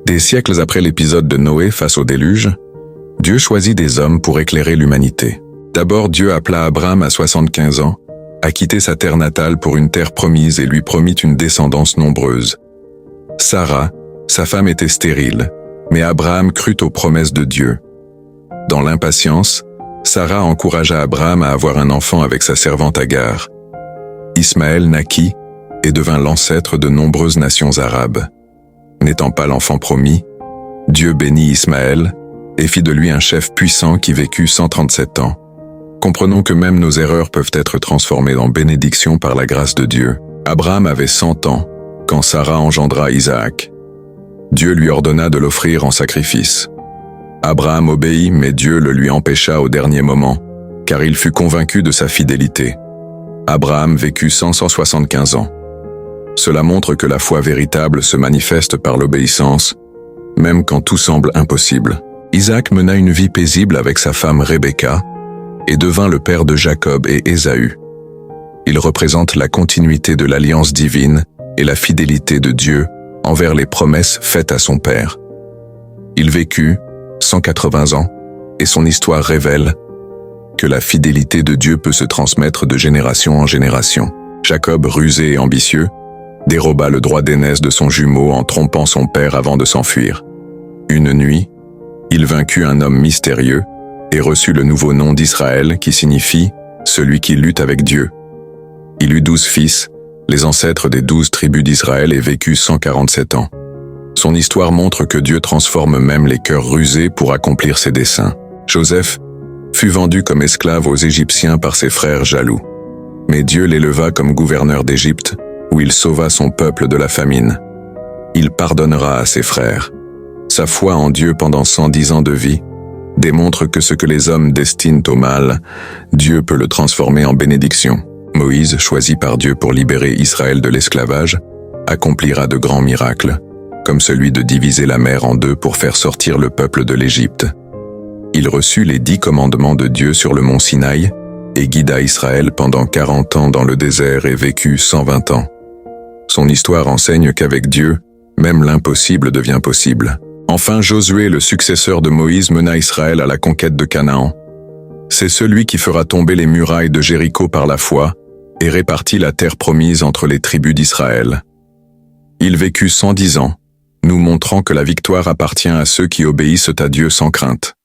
Des siècles après l'épisode de Noé face au déluge, Dieu choisit des hommes pour éclairer l'humanité. D'abord, Dieu appela Abraham à 75 ans, à quitter sa terre natale pour une terre promise et lui promit une descendance nombreuse. Sarah, sa femme, était stérile, mais Abraham crut aux promesses de Dieu. Dans l'impatience, Sarah encouragea Abraham à avoir un enfant avec sa servante Agar. Ismaël naquit et devint l'ancêtre de nombreuses nations arabes. N'étant pas l'enfant promis, Dieu bénit Ismaël et fit de lui un chef puissant qui vécut 137 ans. Comprenons que même nos erreurs peuvent être transformées en bénédictions par la grâce de Dieu. Abraham avait 100 ans quand Sarah engendra Isaac. Dieu lui ordonna de l'offrir en sacrifice. Abraham obéit, mais Dieu le lui empêcha au dernier moment, car il fut convaincu de sa fidélité. Abraham vécut 175 ans. Cela montre que la foi véritable se manifeste par l'obéissance, même quand tout semble impossible. Isaac mena une vie paisible avec sa femme Rebecca et devint le père de Jacob et Ésaü. Il représente la continuité de l'alliance divine et la fidélité de Dieu envers les promesses faites à son père. Il vécut 180 ans et son histoire révèle que la fidélité de Dieu peut se transmettre de génération en génération. Jacob, rusé et ambitieux, déroba le droit d'aînesse de son jumeau en trompant son père avant de s'enfuir. Une nuit, il vaincut un homme mystérieux et reçut le nouveau nom d'Israël qui signifie « celui qui lutte avec Dieu ». Il eut 12 fils, les ancêtres des 12 tribus d'Israël, et vécut 147 ans. Son histoire montre que Dieu transforme même les cœurs rusés pour accomplir ses desseins. Joseph fut vendu comme esclave aux Égyptiens par ses frères jaloux. Mais Dieu l'éleva comme gouverneur d'Égypte, où il sauva son peuple de la famine. Il pardonnera à ses frères. Sa foi en Dieu pendant 110 ans de vie démontre que ce que les hommes destinent au mal, Dieu peut le transformer en bénédiction. Moïse, choisi par Dieu pour libérer Israël de l'esclavage, accomplira de grands miracles, comme celui de diviser la mer en deux pour faire sortir le peuple de l'Égypte. Il reçut les 10 commandements de Dieu sur le mont Sinaï et guida Israël pendant 40 ans dans le désert et vécut 120 ans. Son histoire enseigne qu'avec Dieu, même l'impossible devient possible. Enfin, Josué, le successeur de Moïse, mena Israël à la conquête de Canaan. C'est celui qui fera tomber les murailles de Jéricho par la foi et répartit la terre promise entre les tribus d'Israël. Il vécut 110 ans, nous montrant que la victoire appartient à ceux qui obéissent à Dieu sans crainte.